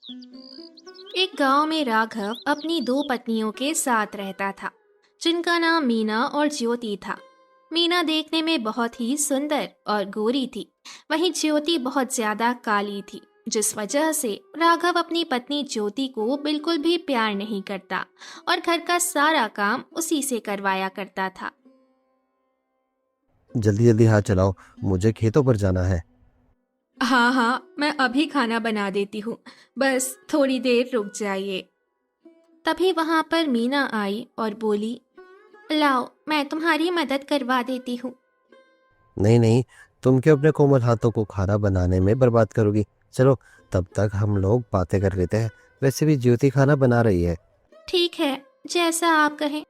एक गांव में राघव अपनी दो पत्नियों के साथ रहता था, जिनका नाम मीना और ज्योति था। मीना देखने में बहुत ही सुंदर और गोरी थी। वहीं ज्योति बहुत ज्यादा काली थी, जिस वजह से राघव अपनी पत्नी ज्योति को बिल्कुल भी प्यार नहीं करता और घर का सारा काम उसी से करवाया करता था। जल्दी जल्दी हाथ चलाओ, मुझे खेतों पर जाना है। हाँ हाँ, मैं अभी खाना बना देती हूँ, बस थोड़ी देर रुक जाइए। तभी वहां पर मीना आई और बोली, लाओ मैं तुम्हारी मदद करवा देती हूँ। नहीं नहीं, तुम क्यों अपने कोमल हाथों को खाना बनाने में बर्बाद करोगी। चलो, तब तक हम लोग बातें कर लेते हैं। वैसे भी ज्योति खाना बना रही है। ठीक है, जैसा आप कहें।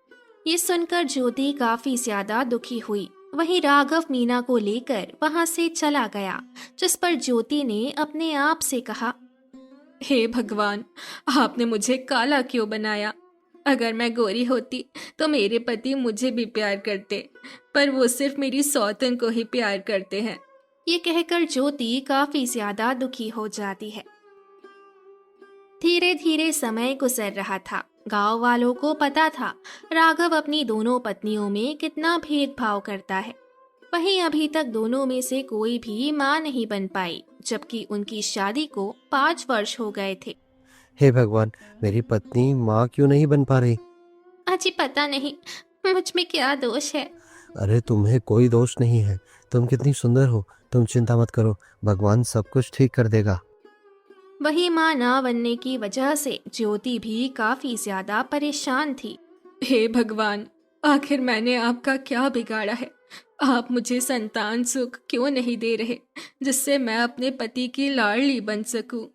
ये सुनकर ज्योति काफी ज्यादा दुखी हुई। वहीं राघव मीना को लेकर वहां से चला गया, जिस पर ज्योति ने अपने आप से कहा, हे भगवान, आपने मुझे काला क्यों बनाया। अगर मैं गोरी होती तो मेरे पति मुझे भी प्यार करते, पर वो सिर्फ मेरी सौतन को ही प्यार करते हैं। ये कहकर ज्योति काफी ज्यादा दुखी हो जाती है। धीरे धीरे समय गुजर रहा था। गांव वालों को पता था राघव अपनी दोनों पत्नियों में कितना भेदभाव करता है। वहीं अभी तक दोनों में से कोई भी मां नहीं बन पाई, जबकि उनकी शादी को 5 वर्ष हो गए थे। हे भगवान, मेरी पत्नी माँ क्यों नहीं बन पा रही। अजी पता नहीं मुझ में क्या दोष है। अरे तुम्हें कोई दोष नहीं है, तुम कितनी सुंदर हो। तुम चिंता मत करो, भगवान सब कुछ ठीक कर देगा। वही मां ना बनने की वजह से ज्योति भी काफी ज्यादा परेशान थी। हे भगवान, आखिर मैंने आपका क्या बिगाड़ा है। आप मुझे संतान सुख क्यों नहीं दे रहे, जिससे मैं अपने पति की लाडली बन सकूं।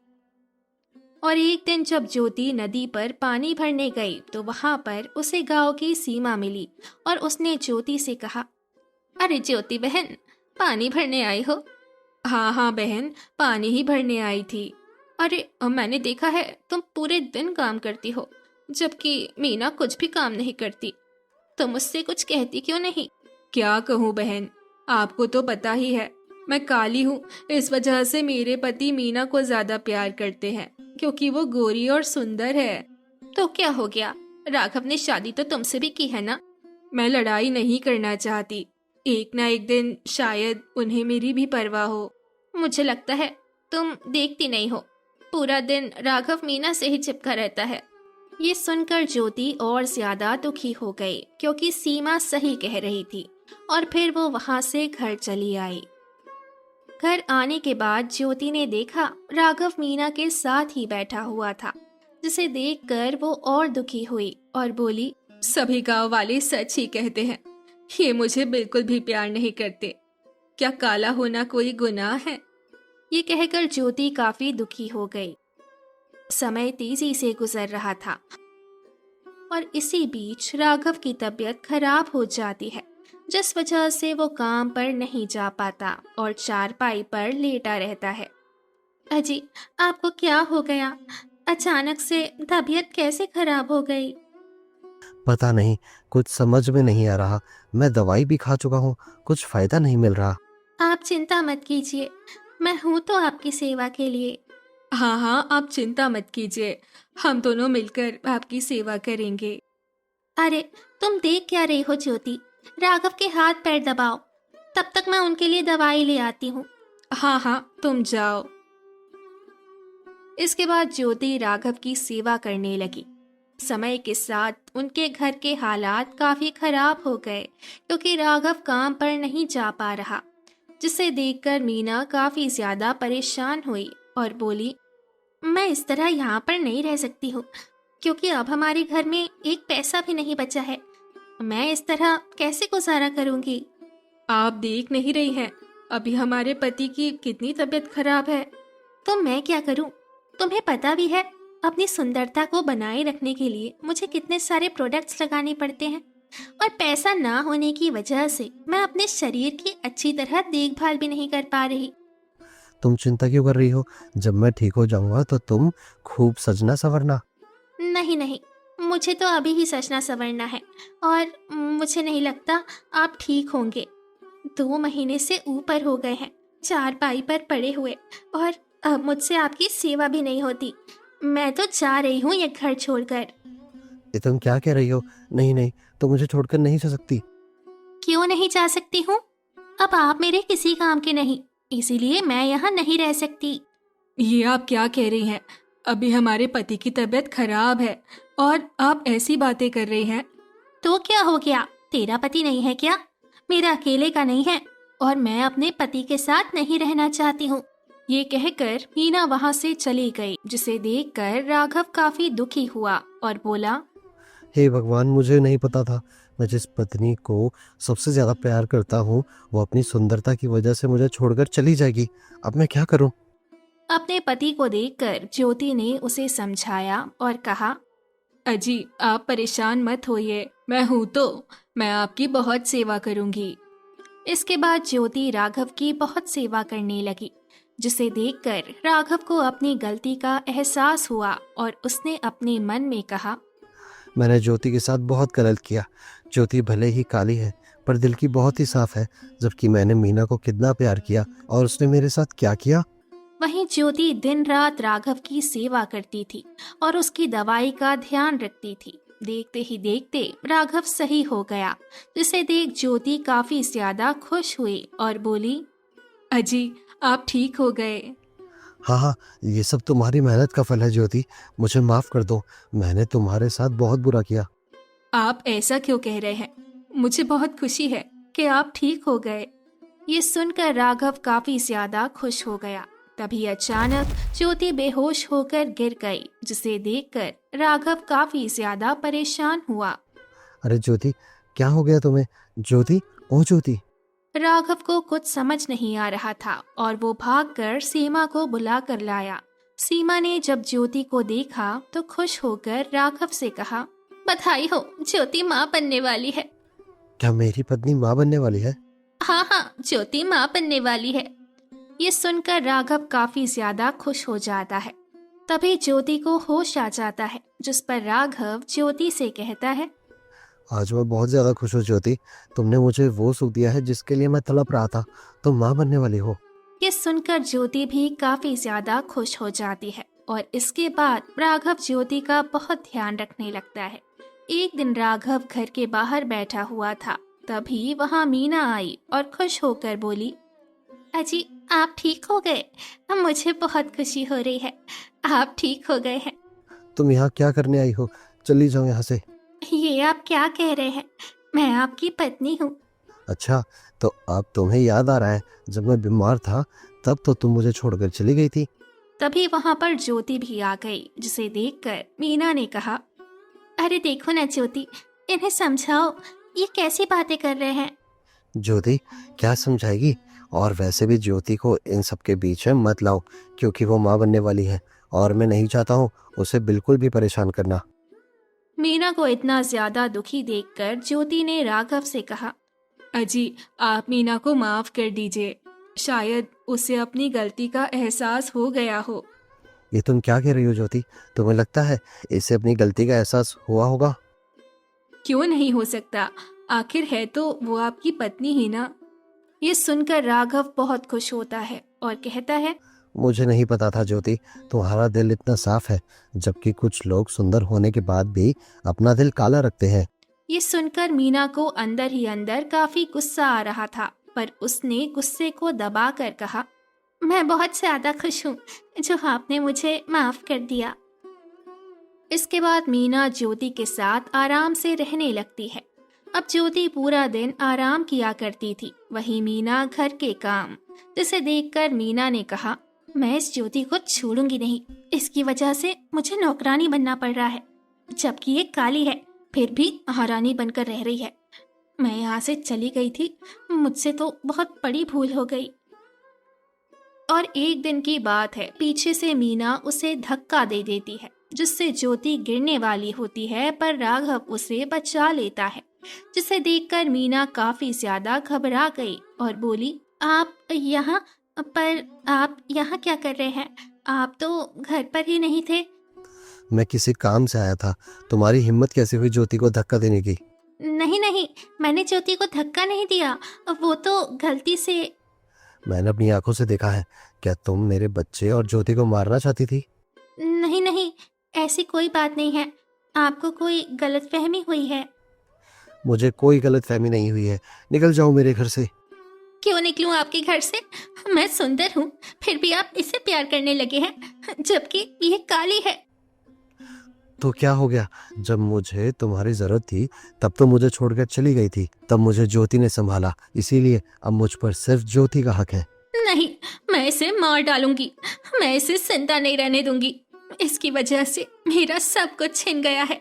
और एक दिन जब ज्योति नदी पर पानी भरने गई तो वहां पर उसे गांव की सीमा मिली और उसने ज्योति से कहा, अरे ज्योति बहन, पानी भरने आई हो। हाँ हाँ बहन, पानी ही भरने आई थी। अरे मैंने देखा है तुम पूरे दिन काम करती हो, जबकि मीना कुछ भी काम नहीं करती। तुम मुझसे कुछ कहती क्यों नहीं। क्या कहूँ बहन, आपको तो पता ही है मैं काली हूँ। इस वजह से मेरे पति मीना को ज्यादा प्यार करते हैं, क्योंकि वो गोरी और सुंदर है। तो क्या हो गया, राघव ने शादी तो तुमसे भी की है ना। मैं लड़ाई नहीं करना चाहती, एक ना एक दिन शायद उन्हें मेरी भी परवाह हो। मुझे लगता है तुम देखती नहीं हो, पूरा दिन राघव मीना से ही चिपका रहता है। ये सुनकर ज्योति और ज्यादा दुखी हो गई, क्योंकि सीमा सही कह रही थी। और फिर वो वहां से घर चली आई। घर आने के बाद ज्योति ने देखा राघव मीना के साथ ही बैठा हुआ था, जिसे देखकर वो और दुखी हुई और बोली, सभी गांव वाले सच ही कहते हैं, ये मुझे बिल्कुल भी प्यार नहीं करते। क्या काला होना कोई गुनाह है। ये कहकर ज्योति काफी दुखी हो गई। समय तेजी से गुजर रहा था और इसी बीच राघव की तबीयत खराब हो जाती है, जिस वजह से वो काम पर नहीं जा पाता और चारपाई पर लेटा रहता है। अजी, आपको क्या हो गया, अचानक से तबीयत कैसे खराब हो गई। पता नहीं, कुछ समझ में नहीं आ रहा। मैं दवाई भी खा चुका हूँ, कुछ फायदा नहीं मिल रहा। आप चिंता मत कीजिए, मैं हूं तो आपकी सेवा के लिए। हाँ हाँ, आप चिंता मत कीजिए, हम दोनों मिलकर आपकी सेवा करेंगे। अरे तुम देख क्या रही हो ज्योति, राघव के हाथ पैर दबाओ, तब तक मैं उनके लिए दवाई ले आती हूँ। हाँ हाँ, तुम जाओ। इसके बाद ज्योति राघव की सेवा करने लगी। समय के साथ उनके घर के हालात काफी खराब हो गए, क्योंकि राघव काम पर नहीं जा पा रहा, जिसे देखकर मीना काफी ज्यादा परेशान हुई और बोली, मैं इस तरह यहाँ पर नहीं रह सकती हूँ, क्योंकि अब हमारे घर में एक पैसा भी नहीं बचा है। मैं इस तरह कैसे गुजारा करूंगी। आप देख नहीं रही हैं, अभी हमारे पति की कितनी तबीयत खराब है। तो मैं क्या करूं, तुम्हें पता भी है अपनी सुंदरता को बनाए रखने के लिए मुझे कितने सारे प्रोडक्ट्स लगाने पड़ते हैं, और पैसा ना होने की वजह से मैं अपने शरीर की अच्छी तरह देखभाल भी नहीं कर पा रही। तुम चिंता क्यों कर रही हो। जब मैं ठीक हो जाऊंगा तो तुम खूब सजना संवरना। नहीं नहीं, मुझे तो अभी ही सजना संवरना है, और मुझे नहीं लगता आप ठीक होंगे। 2 महीने से ऊपर हो गए हैं चारपाई पर पड़े हुए, और अब मुझसे आपकी सेवा भी नहीं होती। मैं तो जा रही हूँ ये घर छोड़कर। ये तुम क्या कह रही हो? नहीं नहीं, तुम मुझे छोड़कर नहीं जा सकती। क्यों नहीं जा सकती हूँ? अब आप मेरे किसी काम के नहीं, इसीलिए मैं यहाँ नहीं रह सकती। ये आप क्या कह रही हैं? अभी हमारे पति की तबीयत खराब है और आप ऐसी बातें कर रही हैं। तो क्या हो गया? तेरा पति नहीं है क्या? मेरा अकेले का नहीं है और मैं अपने पति के साथ नहीं रहना चाहती हूँ। ये कहकर मीना वहाँ से चली गई, जिसे देखकर राघव काफी दुखी हुआ और बोला, हे भगवान, मुझे नहीं पता था। मैं जिस पत्नी को सबसे ज्यादा प्यार करता हूँ वो अपनी सुंदरता की वजह से मुझे छोड़कर चली जाएगी। अब मैं क्या करूँ? अपने पति को देखकर ज्योति ने उसे समझाया और कहा, अजी आप परेशान मत होइए, मैं हूँ तो, मैं आपकी बहुत सेवा करूँगी। इसके बाद ज्योति राघव की बहुत सेवा करने लगी, जिसे देखकर राघव को अपनी गलती का एहसास हुआ और उसने अपने मन में कहा, मैंने ज्योति के साथ बहुत गलत किया। ज्योति भले ही काली है पर दिल की बहुत ही साफ है। जबकि मैंने मीना को कितना प्यार किया और उसने मेरे साथ क्या किया। वहीं ज्योति दिन रात राघव की सेवा करती थी और उसकी दवाई का ध्यान रखती थी। देखते ही देखते राघव सही हो गया, जिसे देख ज्योति काफी ज्यादा खुश हुई और बोली, अजी आप ठीक हो गए। हाँ हाँ, ये सब तुम्हारी मेहनत का फल है ज्योति। मुझे माफ कर दो, मैंने तुम्हारे साथ बहुत बुरा किया। आप ऐसा क्यों कह रहे हैं? मुझे बहुत खुशी है कि आप ठीक हो गए। ये सुनकर राघव काफी ज्यादा खुश हो गया। तभी अचानक ज्योति बेहोश होकर गिर गई, जिसे देखकर राघव काफी ज्यादा परेशान हुआ। अरे ज्योति, क्या हो गया तुम्हें? ज्योति, ओ ज्योति। राघव को कुछ समझ नहीं आ रहा था और वो भागकर सीमा को बुला कर लाया। सीमा ने जब ज्योति को देखा तो खुश होकर राघव से कहा, बधाई हो, ज्योति माँ बनने वाली है। क्या मेरी पत्नी माँ बनने वाली है? हाँ हाँ, ज्योति माँ बनने वाली है। ये सुनकर राघव काफी ज्यादा खुश हो जाता है। तभी ज्योति को होश आ जाता है, जिस पर राघव ज्योति से कहता है, आज मैं बहुत ज्यादा खुश हूँ ज्योति। तुमने मुझे वो सुख दिया है जिसके लिए मैं तड़प रहा था। तुम माँ बनने वाली हो। ये सुनकर ज्योति भी काफी ज्यादा खुश हो जाती है और इसके बाद राघव ज्योति का बहुत ध्यान रखने लगता है। एक दिन राघव घर के बाहर बैठा हुआ था, तभी वहाँ मीना आई और खुश होकर बोली, अजी आप ठीक हो गए? अब मुझे बहुत खुशी हो रही है, आप ठीक हो गए हैं। तुम यहाँ क्या करने आई हो? चली जाओ यहाँ से। ये आप क्या कह रहे हैं? मैं आपकी पत्नी हूँ। अच्छा, तो अब तुम्हें याद आ रहा है जब मैं बीमार था तब तो तुम मुझे छोड़कर चली गई थी। तभी वहाँ पर ज्योति भी आ गई, जिसे देखकर मीना ने कहा, अरे देखो ना ज्योति, इन्हें समझाओ, ये कैसी बातें कर रहे हैं। ज्योति क्या समझाएगी? और वैसे भी ज्योति को इन सब के बीच में मत लाओ, क्योंकि वो माँ बनने वाली है और मैं नहीं चाहता हूँ उसे बिल्कुल भी परेशान करना। मीना को इतना ज्यादा दुखी देखकर ज्योति ने राघव से कहा, अजी आप मीना को माफ कर दीजिए, शायद उसे अपनी गलती का एहसास हो गया हो। ये तुम क्या कह रही हो ज्योति? तुम्हें लगता है इसे अपनी गलती का एहसास हुआ होगा? क्यों नहीं हो सकता, आखिर है तो वो आपकी पत्नी ही ना। ये सुनकर राघव बहुत खुश होता है और कहता है, मुझे नहीं पता था ज्योति, तुम्हारा दिल इतना साफ है, जबकि कुछ लोग सुंदर होने के बाद भी अपना दिल काला रखते हैं। ये सुनकर मीना को अंदर ही अंदर काफी गुस्सा आ रहा था, पर उसने गुस्से को दबा कर कहा, मैं बहुत ज्यादा खुश हूँ जो आपने मुझे माफ कर दिया। इसके बाद मीना ज्योति के साथ आराम से रहने लगती है। अब ज्योति पूरा दिन आराम किया करती थी, वहीं मीना घर के काम, जिसे देखकर मीना ने कहा, मैं इस ज्योति को छोड़ूंगी नहीं, इसकी वजह से मुझे नौकरानी बनना पड़ रहा है, जबकि ये काली है फिर भी महारानी बनकर रह रही है। मैं यहाँ से चली गई थी, मुझसे तो बहुत बड़ी भूल हो गई। और एक दिन की बात है, पीछे से मीना उसे धक्का दे देती है, जिससे ज्योति गिरने वाली होती है, पर राघव उसे बचा लेता है, जिसे देखकर मीना काफी ज्यादा घबरा गई और बोली, आप यहाँ क्या कर रहे हैं? आप तो घर पर ही नहीं थे। मैं किसी काम से आया था। तुम्हारी हिम्मत कैसे हुई ज्योति को धक्का देने की? नहीं नहीं, मैंने ज्योति को धक्का नहीं दिया, वो तो गलती से। मैंने अपनी आंखों से देखा है। क्या तुम मेरे बच्चे और ज्योति को मारना चाहती थी? नहीं नहीं, ऐसी कोई बात नहीं है, आपको कोई गलतफहमी हुई है। मुझे कोई गलतफहमी नहीं हुई है, निकल जाओ मेरे घर से। क्यों निकलूं आपके घर से? मैं सुंदर हूँ, फिर भी आप इससे प्यार करने लगे हैं, जबकि ये काली है। तो क्या हो गया? जब मुझे तुम्हारी जरूरत थी तब तो मुझे छोड़कर चली गई थी, तब मुझे ज्योति ने संभाला, इसीलिए अब मुझ पर सिर्फ ज्योति का हक है। नहीं, मैं इसे मार डालूंगी, मैं इसे जिंदा नहीं रहने दूंगी। इसकी वजह से मेरा सब कुछ छिन गया है।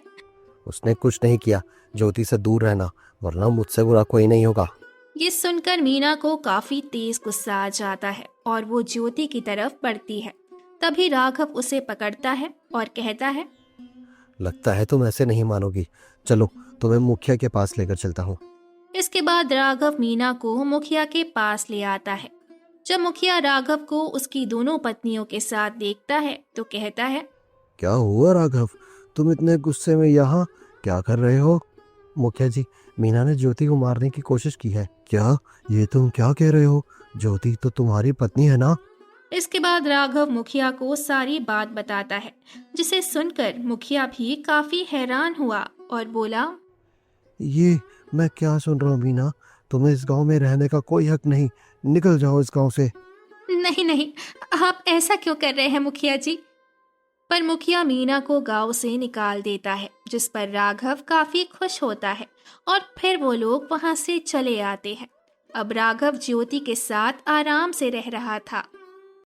उसने कुछ नहीं किया, ज्योति से दूर रहना, वरना मुझसे बुरा कोई नहीं होगा। ये सुनकर मीना को काफी तेज गुस्सा आ जाता है और वो ज्योति की तरफ बढ़ती है। तभी राघव उसे पकड़ता है और कहता है, लगता है तुम ऐसे नहीं मानोगी, चलो तुम्हें मुखिया के पास लेकर चलता हूँ। इसके बाद राघव मीना को मुखिया के पास ले आता है। जब मुखिया राघव को उसकी दोनों पत्नियों के साथ देखता है तो कहता है, क्या हुआ राघव, तुम इतने गुस्से में यहाँ क्या कर रहे हो? मुखिया जी, मीना ने ज्योति को मारने की कोशिश की है। क्या? ये तुम क्या कह रहे हो? ज्योति तो तुम्हारी पत्नी है ना? इसके बाद राघव मुखिया को सारी बात बताता है, जिसे सुनकर मुखिया भी काफी हैरान हुआ और बोला, ये मैं क्या सुन रहा हूँ मीना, तुम्हें इस गांव में रहने का कोई हक नहीं, निकल जाओ इस गांव से। नहीं नहीं, आप ऐसा क्यों कर रहे हैं मुखिया जी? पर मुखिया मीना को गांव से निकाल देता है, जिस पर राघव काफी खुश होता है और फिर वो लोग वहां से चले आते हैं। अब राघव ज्योति के साथ आराम से रह रहा था।